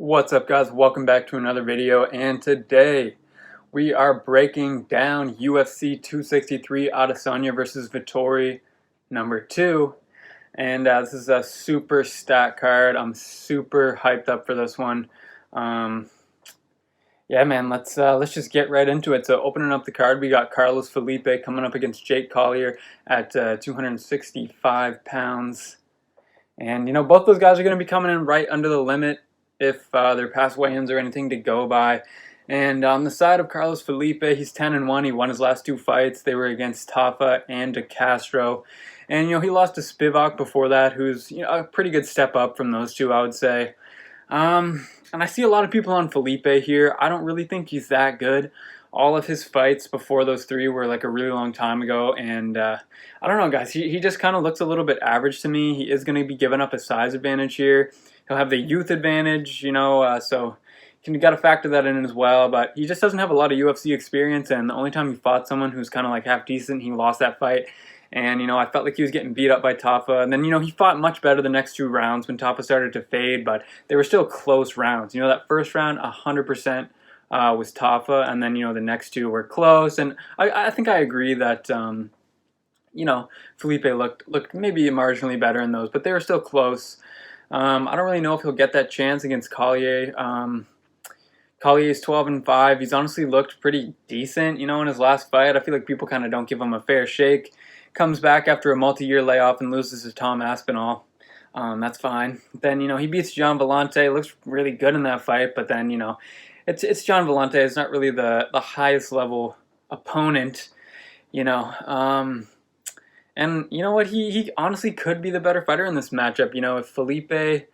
What's up, guys? Welcome back to another video, and today we are breaking down UFC 263 Adesanya versus Vettori number 2. And this is a super stat card. I'm super hyped up for this one. Yeah, man, let's just get right into it. So opening up the card, we got Carlos Felipe coming up against Jake Collier at 265 pounds. And, both those guys are going to be coming in right under the limit if they're past weigh-ins or anything to go by. And on the side of Carlos Felipe, he's 10-1. He won his last 2 fights. They were against Tafa and De Castro. And, he lost to Spivak before that, who's a pretty good step up from those two, I would say. And I see a lot of people on Felipe here. I don't really think he's that good. All of his fights before those 3 were like a really long time ago, and I don't know, guys. He just kind of looks a little bit average to me. He is going to be giving up a size advantage here. He'll have the youth advantage, so you got to factor that in as well. But he just doesn't have a lot of UFC experience, and the only time he fought someone who's kind of like half decent, he lost that fight. And, I felt like he was getting beat up by Tafa. And then, he fought much better the next 2 rounds when Tafa started to fade, but they were still close rounds. That first round, 100% was Tafa, and then, the next 2 were close. And I think I agree that, Felipe looked maybe marginally better in those, but they were still close. I don't really know if he'll get that chance against Collier. Collier's 12-5. He's honestly looked pretty decent, in his last fight. I feel like people kind of don't give him a fair shake. Comes back after a multi-year layoff and loses to Tom Aspinall. That's fine. Then, he beats Gian Villante. Looks really good in that fight, but then, it's Gian Villante. It's not really the highest level opponent, and you know what? He honestly could be the better fighter in this matchup. If Felipe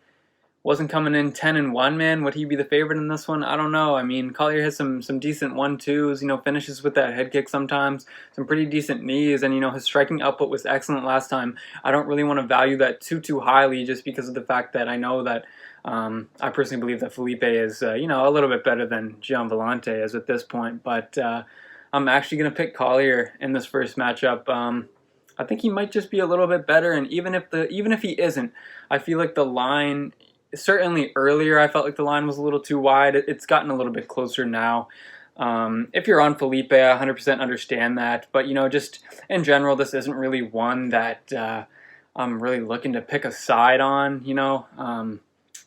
wasn't coming in 10-1, man, would he be the favorite in this one? I don't know. I mean, Collier has some decent 1-2s, finishes with that head kick sometimes, some pretty decent knees, and, his striking output was excellent last time. I don't really want to value that too highly just because of the fact that I know that I personally believe that Felipe is, a little bit better than Gian Villante is at this point, but I'm actually going to pick Collier in this first matchup. I think he might just be a little bit better, and even if he isn't, I feel like the line, certainly earlier I felt like the line was a little too wide. It's gotten a little bit closer now. If you're on Felipe, I 100% understand that, but just in general, this isn't really one that I'm really looking to pick a side on,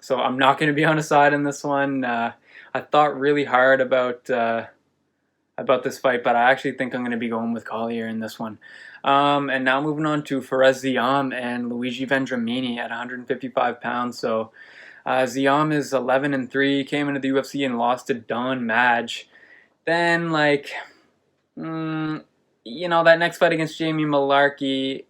so I'm not going to be on a side in this one. I thought really hard about this fight, but I actually think I'm going to be going with Collier in this one. And now moving on to Ziam and Luigi Vendramini at 155 pounds. So Ziam is 11-3, came into the UFC and lost to Don Madge. Then, that next fight against Jamie Malarkey,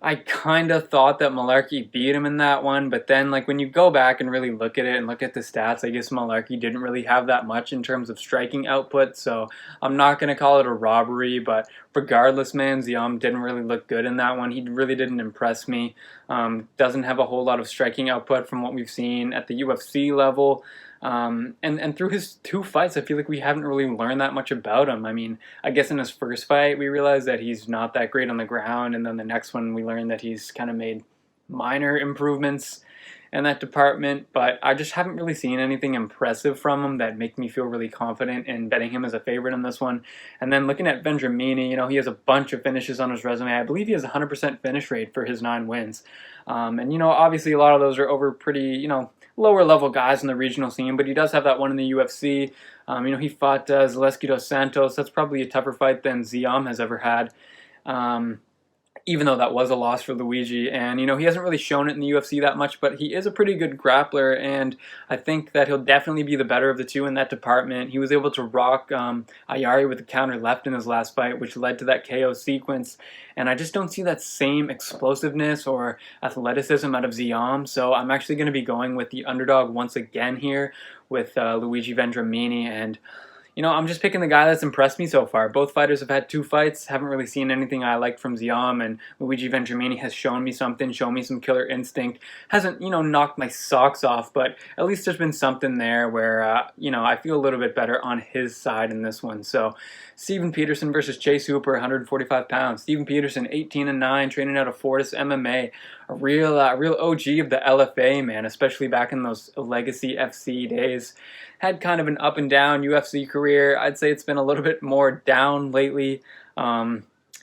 I kind of thought that Malarkey beat him in that one, but then, when you go back and really look at it and look at the stats, I guess Malarkey didn't really have that much in terms of striking output, so I'm not going to call it a robbery, but regardless, man, Ziam didn't really look good in that one. He really didn't impress me. Doesn't have a whole lot of striking output from what we've seen at the UFC level. And through his 2 fights, I feel like we haven't really learned that much about him. I mean, I guess in his first fight, we realized that he's not that great on the ground, and then the next one, we learned that he's kind of made minor improvements in that department, but I just haven't really seen anything impressive from him that make me feel really confident in betting him as a favorite in this one. And then looking at Vendramini, he has a bunch of finishes on his resume. I believe he has a 100% finish rate for his 9 wins. And, obviously a lot of those are over pretty, lower level guys in the regional scene, but he does have that one in the UFC. He fought Zaleski dos Santos. That's probably a tougher fight than Ziam has ever had. Even though that was a loss for Luigi. And, he hasn't really shown it in the UFC that much, but he is a pretty good grappler, and I think that he'll definitely be the better of the 2 in that department. He was able to rock Ayari with a counter left in his last fight, which led to that KO sequence, and I just don't see that same explosiveness or athleticism out of Ziam, so I'm actually going to be going with the underdog once again here with Luigi Vendramini, and I'm just picking the guy that's impressed me so far. Both fighters have had 2 fights. Haven't really seen anything I liked from Ziam, and Luigi Vendramini has shown me something, shown me some killer instinct. Hasn't, knocked my socks off, but at least there's been something there where, I feel a little bit better on his side in this one. So, Steven Peterson versus Chase Hooper, 145 pounds. Steven Peterson, 18-9, training out of Fortis MMA. A real OG of the LFA, man, especially back in those Legacy FC days. Had kind of an up and down UFC career. I'd say it's been a little bit more down lately.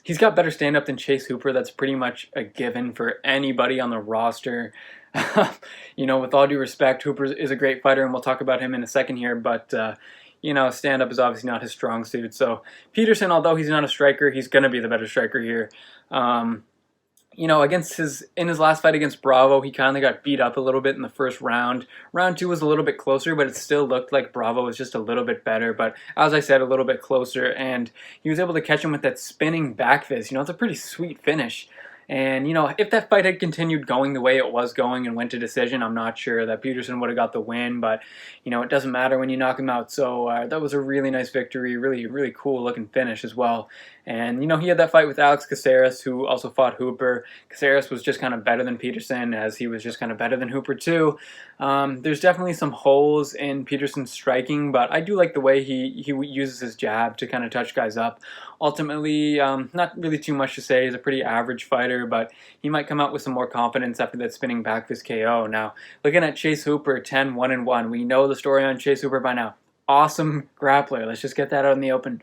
He's got better stand-up than Chase Hooper. That's pretty much a given for anybody on the roster. With all due respect, Hooper is a great fighter, and we'll talk about him in a second here, but stand-up is obviously not his strong suit. So Peterson, although he's not a striker, he's going to be the better striker here. In his last fight against Bravo, he kind of got beat up a little bit in the first round. Round 2 was a little bit closer, but it still looked like Bravo was just a little bit better. But as I said, a little bit closer, and he was able to catch him with that spinning back fist. It's a pretty sweet finish. And, if that fight had continued going the way it was going and went to decision, I'm not sure that Peterson would have got the win. But, it doesn't matter when you knock him out. So that was a really nice victory, really, really cool looking finish as well. And, he had that fight with Alex Caceres, who also fought Hooper. Caceres was just kind of better than Peterson, as he was just kind of better than Hooper too. There's definitely some holes in Peterson's striking, but I do like the way he uses his jab to kind of touch guys up. Ultimately, not really too much to say. He's a pretty average fighter, but he might come out with some more confidence after that spinning back fist KO. Now, looking at Chase Hooper, 10-1-1. We know the story on Chase Hooper by now. Awesome grappler. Let's just get that out in the open.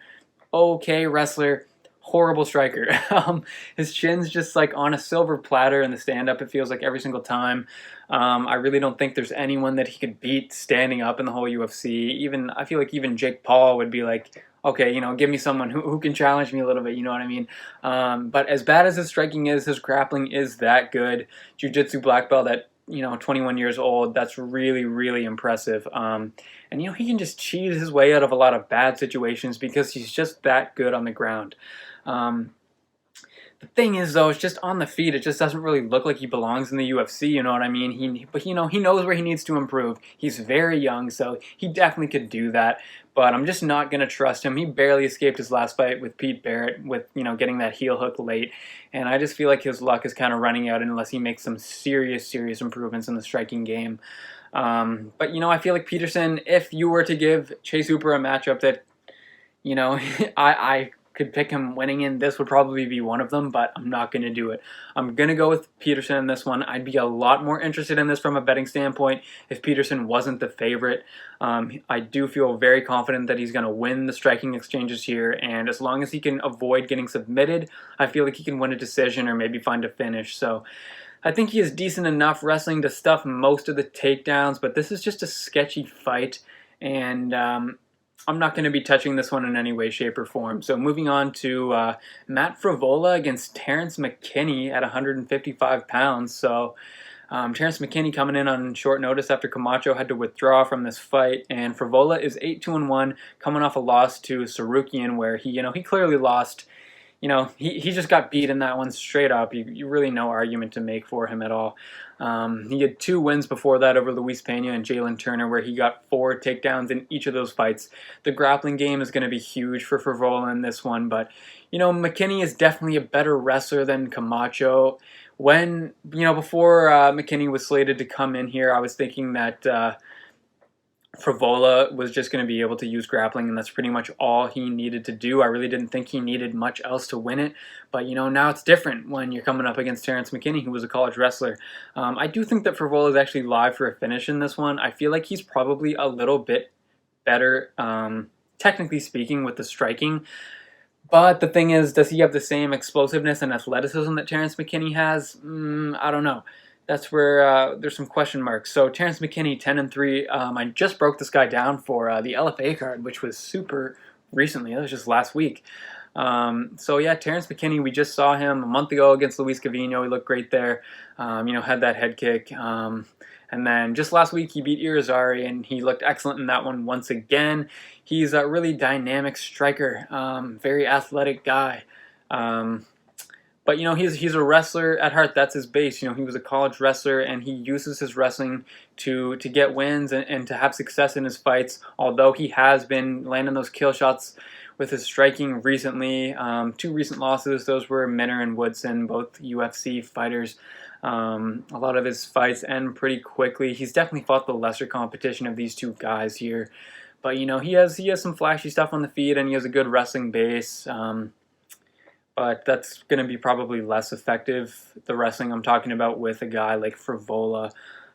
Okay wrestler. Horrible striker. His chin's just like on a silver platter in the stand-up, it feels like every single time. I really don't think there's anyone that he could beat standing up in the whole UFC. I feel like even Jake Paul would be like, okay, give me someone who can challenge me a little bit, you know what I mean? But as bad as his striking is, his grappling is that good. Jiu-Jitsu black belt at 21 years old, that's really, really impressive. And he can just cheat his way out of a lot of bad situations because he's just that good on the ground. The thing is, though, it's just on the feet. It just doesn't really look like he belongs in the UFC, you know what I mean? He knows where he needs to improve. He's very young, so he definitely could do that. But I'm just not going to trust him. He barely escaped his last fight with Pete Barrett with, getting that heel hook late. And I just feel like his luck is kind of running out unless he makes some serious improvements in the striking game. But, I feel like Peterson, if you were to give Chase Hooper a matchup that, I could pick him winning in, this would probably be one of them, but I'm not going to do it. I'm going to go with Peterson in this one. I'd be a lot more interested in this from a betting standpoint if Peterson wasn't the favorite. I do feel very confident that he's going to win the striking exchanges here, and as long as he can avoid getting submitted, I feel like he can win a decision or maybe find a finish. So I think he is decent enough wrestling to stuff most of the takedowns, but this is just a sketchy fight, and I'm not going to be touching this one in any way, shape, or form. So moving on to Matt Frevola against Terrence McKinney at 155 pounds. So Terrence McKinney coming in on short notice after Camacho had to withdraw from this fight. And Frevola is 8-1, coming off a loss to Sarukian where he clearly lost. He just got beat in that one straight up. You really no argument to make for him at all. He had 2 wins before that over Luis Pena and Jalen Turner, where he got 4 takedowns in each of those fights. The grappling game is going to be huge for Frevola in this one, but McKinney is definitely a better wrestler than Camacho. Before McKinney was slated to come in here, I was thinking that Frevola was just going to be able to use grappling, and that's pretty much all he needed to do. I really didn't think he needed much else to win it, but now it's different when you're coming up against Terrence McKinney, who was a college wrestler. I do think that Frevola is actually live for a finish in this one. I feel like he's probably a little bit better, technically speaking, with the striking. But the thing is, does he have the same explosiveness and athleticism that Terrence McKinney has? I don't know. That's where there's some question marks. So Terrence McKinney, 10-3. I just broke this guy down for the LFA card, which was super recently. That was just last week. So yeah, Terrence McKinney, we just saw him a month ago against Luis Cavino. He looked great there. Had that head kick. And then just last week he beat Irizarry, and he looked excellent in that one once again. He's a really dynamic striker, very athletic guy. But he's a wrestler at heart. That's his base. He was a college wrestler, and he uses his wrestling to get wins and to have success in his fights. Although he has been landing those kill shots with his striking recently. 2 recent losses, those were Minner and Woodson, both UFC fighters. A lot of his fights end pretty quickly. He's definitely fought the lesser competition of these 2 guys here. But he has some flashy stuff on the feet, and he has a good wrestling base. But that's going to be probably less effective, the wrestling I'm talking about, with a guy like Frevola.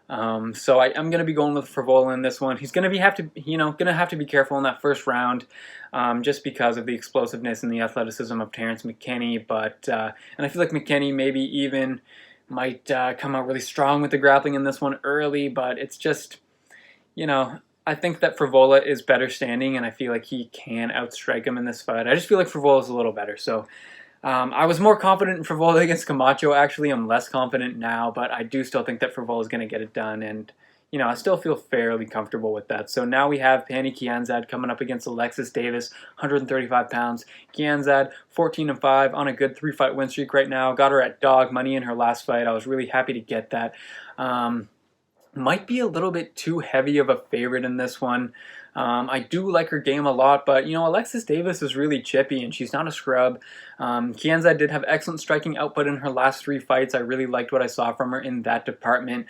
So I'm going to be going with Frevola in this one. He's going to have to be careful in that first round, just because of the explosiveness and the athleticism of Terrence McKinney. But and I feel like McKinney maybe even might come out really strong with the grappling in this one early. But it's just, I think that Frevola is better standing, and I feel like he can outstrike him in this fight. I just feel like Frevola is a little better. So I was more confident in Frevola against Camacho, actually. I'm less confident now, but I do still think that Frevola is going to get it done, and I still feel fairly comfortable with that. So now we have Pannie Kianzad coming up against Alexis Davis, 135 pounds. Kianzad, 14-5 on a good 3-fight win streak right now. Got her at dog money in her last fight. I was really happy to get that. Might be a little bit too heavy of a favorite in this one. I do like her game a lot, but Alexis Davis is really chippy, and she's not a scrub. Kianzad did have excellent striking output in her last 3 fights. I really liked what I saw from her in that department.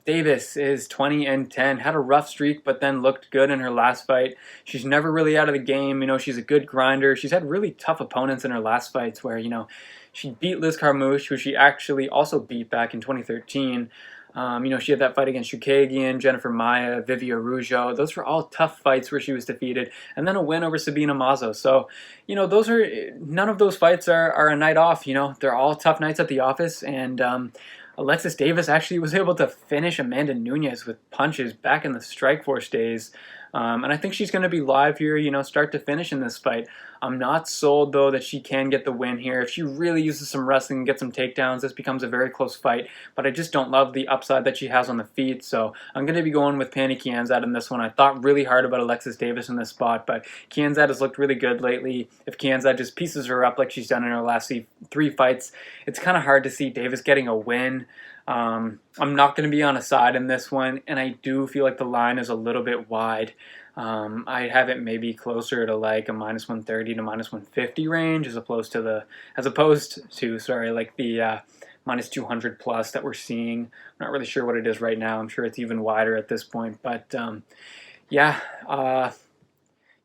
Davis is 20-10, had a rough streak, but then looked good in her last fight. She's never really out of the game. She's a good grinder. She's had really tough opponents in her last fights where, she beat Liz Carmouche, who she actually also beat back in 2013. She had that fight against Chukagian, Jennifer Maia, Vivia Rougeau. Those were all tough fights where she was defeated. And then a win over Sabina Mazo. So, none of those fights are a night off. They're all tough nights at the office. And Alexis Davis actually was able to finish Amanda Nunes with punches back in the Strikeforce days. And I think she's going to be live here, start to finish in this fight. I'm not sold, though, that she can get the win here. If she really uses some wrestling and gets some takedowns, this becomes a very close fight. But I just don't love the upside that she has on the feet. So I'm going to be going with Pannie Kianzad in this one. I thought really hard about Alexis Davis in this spot, but Kianzad has looked really good lately. If Kianzad just pieces her up like she's done in her last 3 fights, it's kind of hard to see Davis getting a win. I'm not going to be on a side in this one, and I do feel like the line is a little bit wide. I have it maybe closer to like a -130 to -150 range, as opposed to the -200 plus that we're seeing. I'm not really sure what it is right now. I'm sure it's even wider at this point, but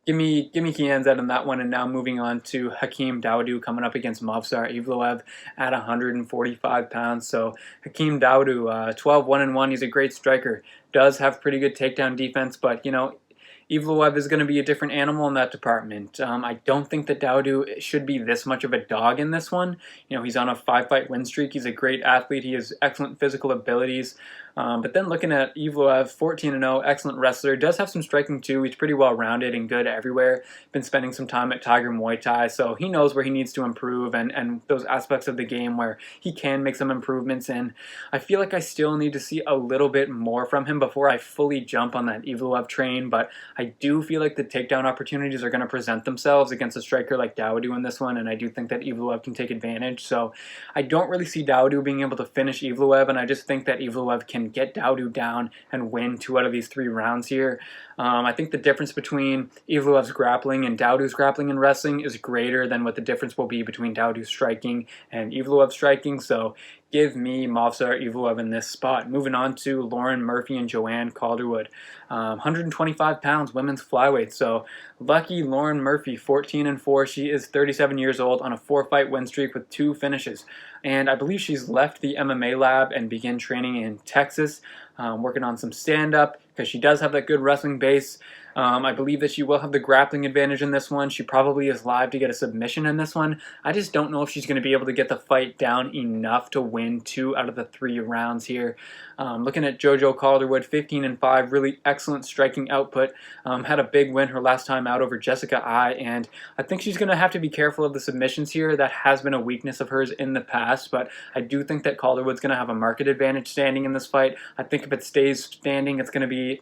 Give me Kianzad in that one, and now moving on to Hakeem Dawodu coming up against Movsar Evloev at 145 pounds. So Hakeem Dawodu, 12-1-1. He's a great striker. Does have pretty good takedown defense, but Evloev is going to be a different animal in that department. I don't think that Dawodu should be this much of a dog in this one. He's on a 5-fight win streak. He's a great athlete. He has excellent physical abilities. But then looking at Evloev, 14-0, excellent wrestler. Does have some striking too. He's pretty well-rounded and good everywhere. Been spending some time at Tiger Muay Thai, so he knows where he needs to improve and those aspects of the game where he can make some improvements in. I feel like I still need to see a little bit more from him before I fully jump on that Evloev train, but I do feel like the takedown opportunities are going to present themselves against a striker like Dawodu in this one, and I do think that Evloev can take advantage. So I don't really see Dawodu being able to finish Evloev, and I just think that Evloev can get Dawodu down and win 2 out of these 3 rounds here. I think the difference between Evloev's grappling and Dawodu's grappling and wrestling is greater than what the difference will be between Dawodu's striking and Evloev's striking. So give me Movsar Evloev in this spot. Moving on to Lauren Murphy and Joanne Calderwood. 125 pounds, women's flyweight. So lucky Lauren Murphy, 14-4. She is 37 years old on a 4-fight win streak with 2 finishes. And I believe she's left the MMA lab and began training in Texas, working on some stand-up because she does have that good wrestling base. I believe that she will have the grappling advantage in this one. She probably is live to get a submission in this one. I just don't know if she's going to be able to get the fight down enough to win 2 out of the 3 rounds here. Looking at JoJo Calderwood, 15-5, really excellent striking output. Had a big win her last time out over Jessica Ai, and I think she's going to have to be careful of the submissions here. That has been a weakness of hers in the past, but I do think that Calderwood's going to have a market advantage standing in this fight. I think if it stays standing, it's going to be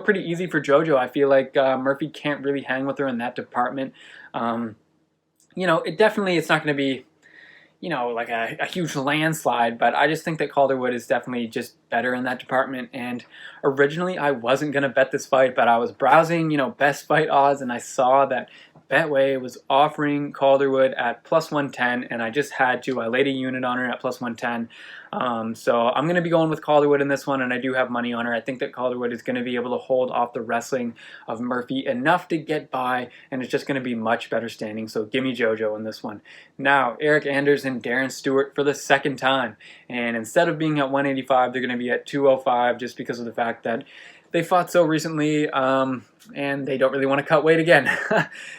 pretty easy for JoJo. I feel like Murphy can't really hang with her in that department. It's not going to be, like a huge landslide, but I just think that Calderwood is definitely just better in that department. And originally I wasn't going to bet this fight, but I was browsing, best fight odds, and I saw that Betway was offering Calderwood at plus 110, and I just had to. I laid a unit on her at plus 110. So I'm going to be going with Calderwood in this one, and I do have money on her. I think that Calderwood is going to be able to hold off the wrestling of Murphy enough to get by, and it's just going to be much better standing. So give me JoJo in this one. Now, Eric Anders and Darren Stewart for the second time. And instead of being at 185, they're going to be at 205 just because of the fact that they fought so recently, and they don't really want to cut weight again.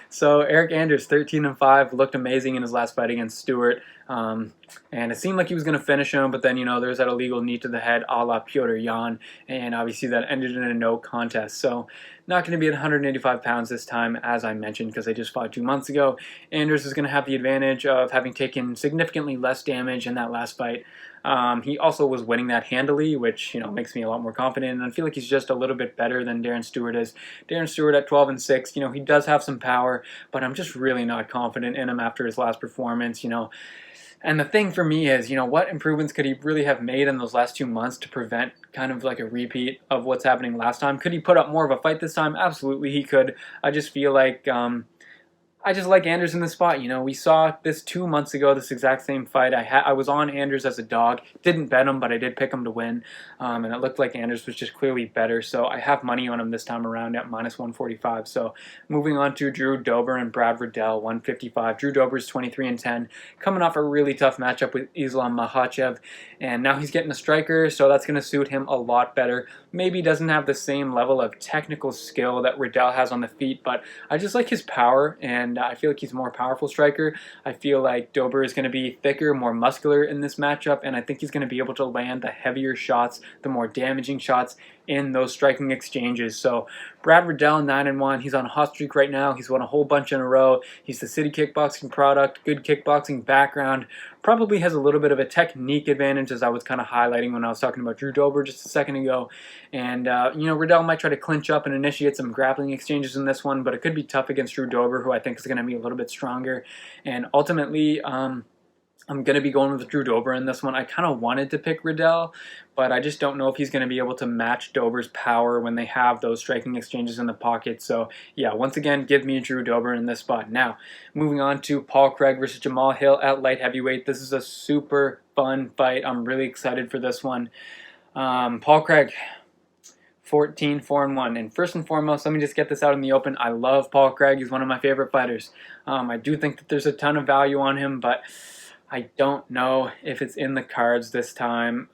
So Eric Anders, 13-5, looked amazing in his last fight against Stewart. And it seemed like he was going to finish him, but then, there was that illegal knee to the head a la Petr Yan, and obviously that ended in a no contest. So not going to be at 185 pounds this time, as I mentioned, because they just fought 2 months ago. Anders is going to have the advantage of having taken significantly less damage in that last fight. He also was winning that handily, which makes me a lot more confident, and I feel like he's just a little bit better than Darren Stewart is. Darren Stewart at 12-6, he does have some power, but I'm just really not confident in him after his last performance. And the thing for me is, what improvements could he really have made in those last 2 months to prevent kind of like a repeat of what's happening last time? Could he put up more of a fight this time? Absolutely he could. I just feel like I just like Anders in this spot. We saw this 2 months ago, this exact same fight. I was on Anders as a dog. Didn't bet him, but I did pick him to win. And it looked like Anders was just clearly better. So I have money on him this time around at minus 145. So moving on to Drew Dober and Brad Riddell, 155. Drew Dober's 23-10, coming off a really tough matchup with Islam Makhachev. And now he's getting a striker, so that's going to suit him a lot better. Maybe doesn't have the same level of technical skill that Riddell has on the feet, but I just like his power, and I feel like he's a more powerful striker. I feel like Dober is going to be thicker, more muscular in this matchup, and I think he's going to be able to land the heavier shots, the more damaging shots in those striking exchanges. So Brad Riddell, 9-1. He's on a hot streak right now. He's won a whole bunch in a row. He's the City Kickboxing product, good kickboxing background. Probably has a little bit of a technique advantage, as I was kind of highlighting when I was talking about Drew Dober just a second ago. And, Riddell might try to clinch up and initiate some grappling exchanges in this one, but it could be tough against Drew Dober, who I think is going to be a little bit stronger. And ultimately, I'm going to be going with Drew Dober in this one. I kind of wanted to pick Riddell, but I just don't know if he's going to be able to match Dober's power when they have those striking exchanges in the pocket. So, yeah, once again, give me Drew Dober in this spot. Now, moving on to Paul Craig versus Jamal Hill at light heavyweight. This is a super fun fight. I'm really excited for this one. Paul Craig, 14-4-1. And first and foremost, let me just get this out in the open. I love Paul Craig. He's one of my favorite fighters. I do think that there's a ton of value on him, but I don't know if it's in the cards this time.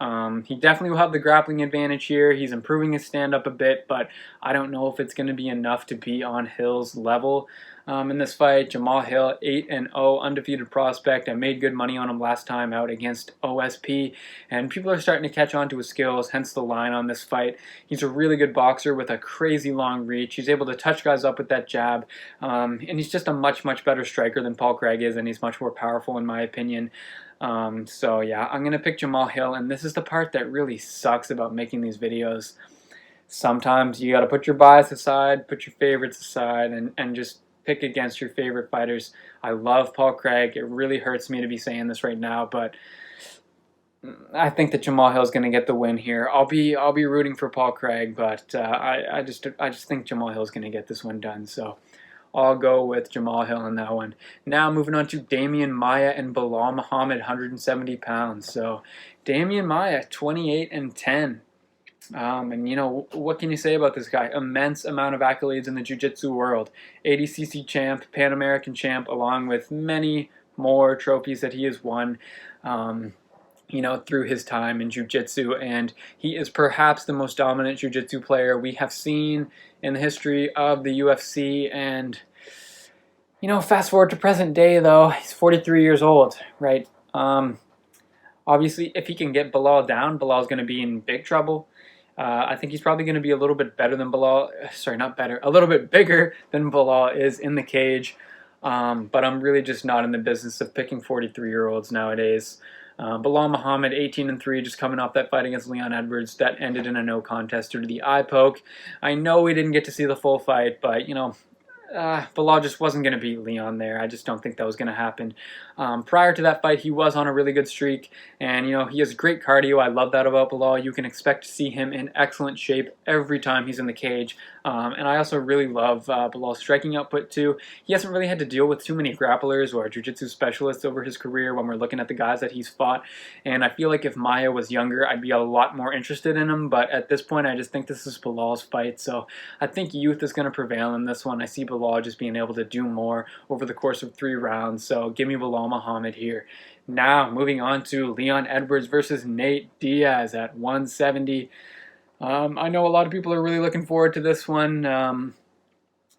He definitely will have the grappling advantage here. He's improving his stand-up a bit, but I don't know if it's going to be enough to be on Hill's level. In this fight, Jamal Hill, 8-0, undefeated prospect. I made good money on him last time out against OSP, and people are starting to catch on to his skills, hence the line on this fight. He's a really good boxer with a crazy long reach. He's able to touch guys up with that jab, and he's just a much, much better striker than Paul Craig is, and he's much more powerful in my opinion. So yeah, I'm going to pick Jamal Hill, and this is the part that really sucks about making these videos. Sometimes you got to put your bias aside, put your favorites aside, and just pick against your favorite fighters. I love Paul Craig. It really hurts me to be saying this right now, but I think that Jamal Hill is going to get the win here. I'll be rooting for Paul Craig, but I just think Jamal Hill is going to get this one done. So I'll go with Jamal Hill in that one. Now moving on to Damian Maia and Belal Muhammad, 170 pounds. So Damian Maia, 28-10. And what can you say about this guy? Immense amount of accolades in the jiu-jitsu world. ADCC champ, Pan American champ, along with many more trophies that he has won, through his time in jiu-jitsu. And he is perhaps the most dominant jiu-jitsu player we have seen in the history of the UFC. And, fast forward to present day, though, he's 43 years old, right? Obviously, if he can get Belal down, Belal's going to be in big trouble. I think he's probably going to be a little bit better than Belal. Sorry, not better. A little bit bigger than Belal is in the cage. But I'm really just not in the business of picking 43-year-olds nowadays. Belal Muhammad, 18-3, just coming off that fight against Leon Edwards. That ended in a no contest due to the eye poke. I know we didn't get to see the full fight, but, Bilal just wasn't going to beat Leon there. I just don't think that was going to happen. Prior to that fight, he was on a really good streak, and he has great cardio. I love that about Bilal. You can expect to see him in excellent shape every time he's in the cage. And I also really love Bilal's striking output too. He hasn't really had to deal with too many grapplers or jiu-jitsu specialists over his career when we're looking at the guys that he's fought. And I feel like if Maia was younger, I'd be a lot more interested in him. But at this point, I just think this is Bilal's fight. So I think youth is going to prevail in this one. I see Bilal just being able to do more over the course of 3 rounds. So give me Bilal Muhammed here. Now, moving on to Leon Edwards versus Nate Diaz at 170. I know a lot of people are really looking forward to this one.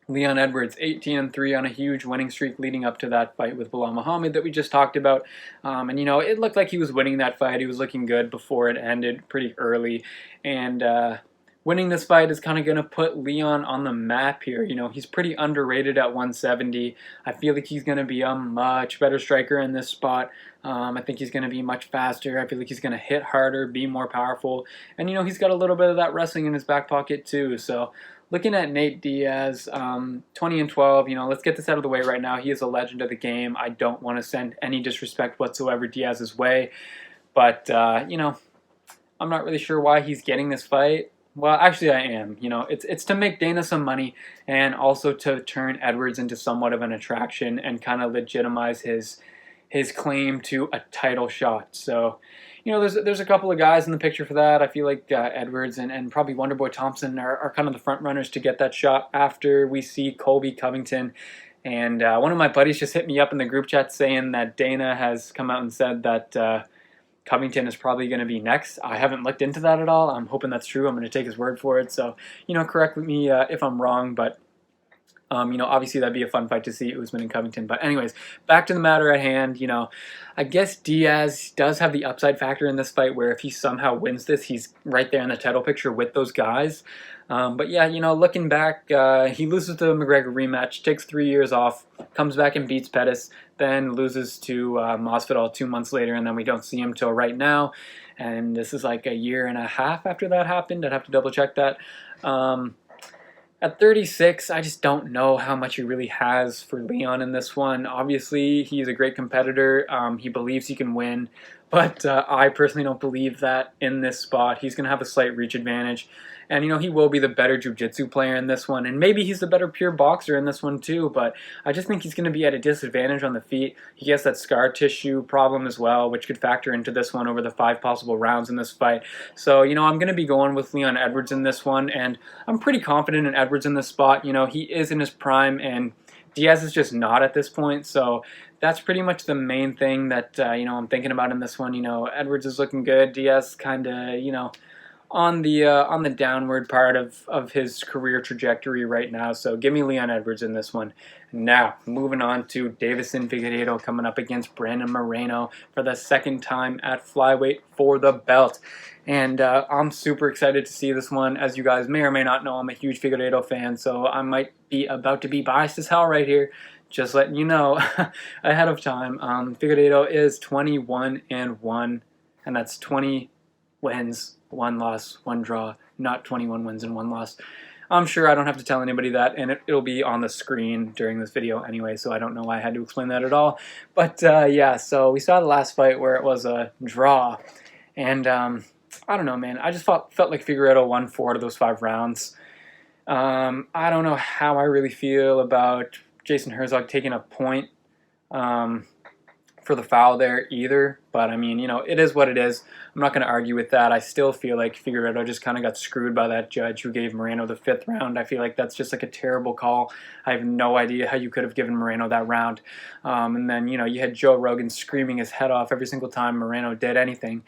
Leon Edwards, 18-3 on a huge winning streak leading up to that fight with Bilal Muhammed that we just talked about. And it looked like he was winning that fight. He was looking good before it ended pretty early. And winning this fight is kind of going to put Leon on the map here. He's pretty underrated at 170. I feel like he's going to be a much better striker in this spot. I think he's going to be much faster. I feel like he's going to hit harder, be more powerful. And, he's got a little bit of that wrestling in his back pocket too. So looking at Nate Diaz, 20-12, let's get this out of the way right now. He is a legend of the game. I don't want to send any disrespect whatsoever Diaz's way. But, I'm not really sure why he's getting this fight. Well, actually I am. It's to make Dana some money and also to turn Edwards into somewhat of an attraction and kind of legitimize his claim to a title shot. So, there's a couple of guys in the picture for that. I feel like Edwards and probably Wonderboy Thompson are kind of the front runners to get that shot after we see Colby Covington. And one of my buddies just hit me up in the group chat saying that Dana has come out and said that Covington is probably going to be next. I haven't looked into that at all. I'm hoping that's true. I'm going to take his word for it. So, correct me if I'm wrong, but obviously that'd be a fun fight to see Usman and Covington. But anyways, back to the matter at hand. I guess Diaz does have the upside factor in this fight where if he somehow wins this, he's right there in the title picture with those guys. But yeah, looking back, he loses to the McGregor rematch, takes 3 years off, comes back and beats Pettis, then loses to Masvidal 2 months later, and then we don't see him till right now. And this is like a year and a half after that happened. I'd have to double check that. At 36, I just don't know how much he really has for Leon in this one. Obviously, he's a great competitor. He believes he can win, but I personally don't believe that in this spot. He's going to have a slight reach advantage, and he will be the better jiu-jitsu player in this one, and maybe he's the better pure boxer in this one too, but I just think he's going to be at a disadvantage on the feet. He has that scar tissue problem as well, which could factor into this one over the 5 possible rounds in this fight. So, I'm going to be going with Leon Edwards in this one, and I'm pretty confident in Edwards in this spot. He is in his prime, and Diaz is just not at this point, so that's pretty much the main thing that, I'm thinking about in this one. Edwards is looking good. Diaz kind of, on the downward part of his career trajectory right now. So give me Leon Edwards in this one. Now, moving on to Davison Figueiredo coming up against Brandon Moreno for the second time at flyweight for the belt. And I'm super excited to see this one. As you guys may or may not know, I'm a huge Figueiredo fan, so I might be about to be biased as hell right here. Just letting you know ahead of time. Figueiredo is 21-1, and that's 20 wins, 1 loss, 1 draw, not 21 wins and 1 loss. I'm sure I don't have to tell anybody that, and it'll be on the screen during this video anyway, so I don't know why I had to explain that at all. But yeah, so we saw the last fight where it was a draw, and I don't know, man. I just felt like Figueiredo won 4 out of those 5 rounds. I don't know how I really feel about Jason Herzog taking a point for the foul there either, but I mean, it is what it is. I'm not going to argue with that. I still feel like Figueiredo just kind of got screwed by that judge who gave Moreno the 5th round. I feel like that's just like a terrible call. I have no idea how you could have given Moreno that round. And then, you had Joe Rogan screaming his head off every single time Moreno did anything.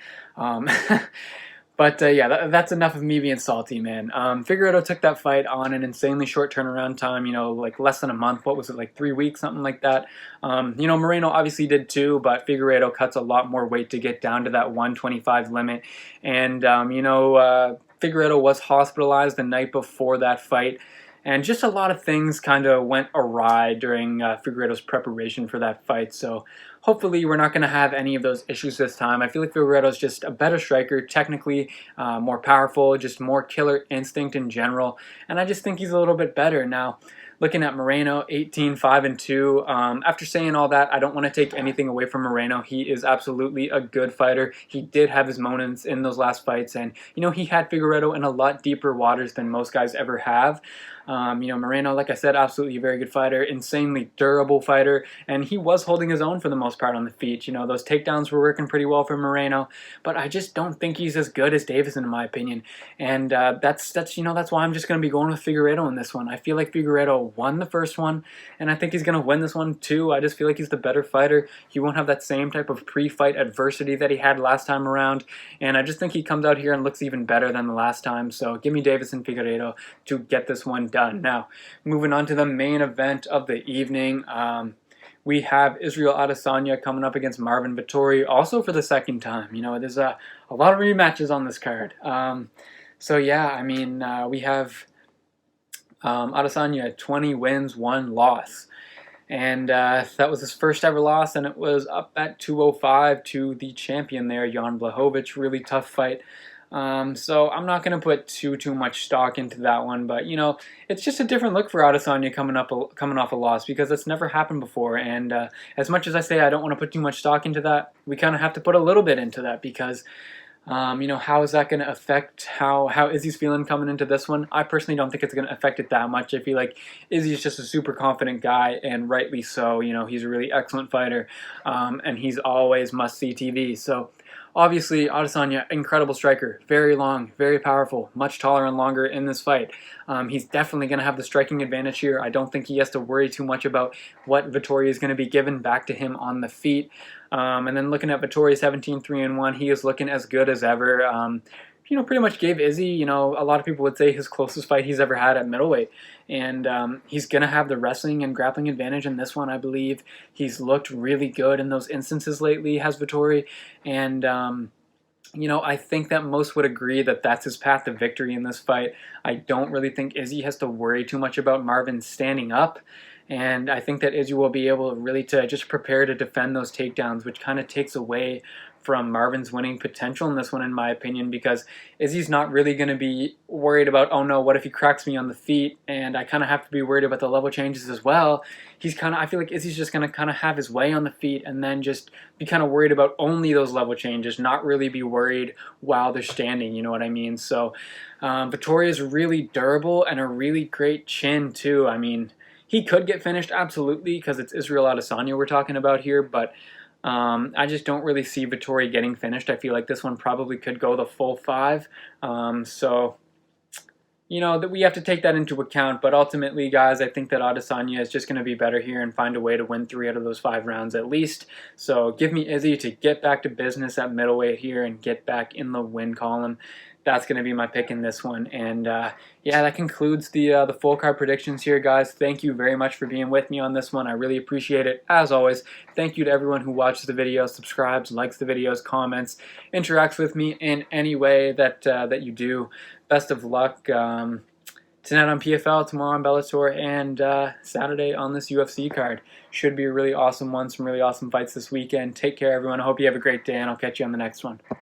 But yeah, that's enough of me being salty, man. Figueiredo took that fight on an insanely short turnaround time, like less than a month. What was it, like 3 weeks, something like that? Moreno obviously did too, but Figueiredo cuts a lot more weight to get down to that 125 limit. And, Figueiredo was hospitalized the night before that fight. And just a lot of things kind of went awry during Figueiredo's preparation for that fight. So hopefully we're not going to have any of those issues this time. I feel like Figueiredo's just a better striker, technically more powerful, just more killer instinct in general. And I just think he's a little bit better. Now, Looking at Moreno, 18-5-2. After saying all that, I don't want to take anything away from Moreno. He is absolutely a good fighter. He did have his moments in those last fights, and he had Figueiredo in a lot deeper waters than most guys ever have. Moreno, like I said, absolutely a very good fighter, insanely durable fighter, and he was holding his own for the most part on the feet. Those takedowns were working pretty well for Moreno, but I just don't think he's as good as Davison in my opinion, and that's why I'm just going to be going with Figueiredo in this one. I feel like Figueiredo won the first one, and I think he's going to win this one too. I just feel like he's the better fighter. He won't have that same type of pre-fight adversity that he had last time around, and I just think he comes out here and looks even better than the last time. So give me Davison Figueiredo to get this one done. Now, moving on to the main event of the evening, we have Israel Adesanya coming up against Marvin Vettori, also for the second time. There's a lot of rematches on this card. So yeah, I mean, we have Adesanya 20 wins, 1 loss. And that was his first ever loss, and it was up at 205 to the champion there, Jan Blachowicz. Really tough fight. So I'm not going to put too much stock into that one, but it's just a different look for Adesanya coming off a loss, because it's never happened before. And as much as I say I don't want to put too much stock into that, we kind of have to put a little bit into that, because how is that going to affect how Izzy's feeling coming into this one? I personally don't think it's going to affect it that much. I feel like Izzy's just a super confident guy, and rightly so. He's a really excellent fighter, and he's always must-see TV. So obviously, Adesanya, incredible striker, very long, very powerful, much taller and longer in this fight. He's definitely going to have the striking advantage here. I don't think he has to worry too much about what Vettori is going to be given back to him on the feet. And then looking at Vettori, 17-3-1, he is looking as good as ever. Pretty much gave Izzy, a lot of people would say his closest fight he's ever had at middleweight. And he's going to have the wrestling and grappling advantage in this one, I believe. He's looked really good in those instances lately, has Vettori. And, I think that most would agree that that's his path to victory in this fight. I don't really think Izzy has to worry too much about Marvin standing up. And I think that Izzy will be able really to just prepare to defend those takedowns, which kind of takes away from Marvin's winning potential in this one, in my opinion, because Izzy's not really going to be worried about, oh no, what if he cracks me on the feet? And I kind of have to be worried about the level changes as well. I feel like Izzy's just going to kind of have his way on the feet, and then just be kind of worried about only those level changes, not really be worried while they're standing, you know what I mean? So Vettori is really durable and a really great chin too. I mean, he could get finished, absolutely, because it's Israel Adesanya we're talking about here, but I just don't really see Vettori getting finished. I feel like this one probably could go the full 5. So, that we have to take that into account. But ultimately, guys, I think that Adesanya is just going to be better here and find a way to win 3 out of those 5 rounds at least. So give me Izzy to get back to business at middleweight here and get back in the win column. That's going to be my pick in this one. And yeah, that concludes the full card predictions here, guys. Thank you very much for being with me on this one. I really appreciate it. As always, thank you to everyone who watches the video, subscribes, likes the videos, comments, interacts with me in any way that you do. Best of luck tonight on PFL, tomorrow on Bellator, and Saturday on this UFC card. Should be a really awesome one. Some really awesome fights this weekend. Take care, everyone. I hope you have a great day, and I'll catch you on the next one.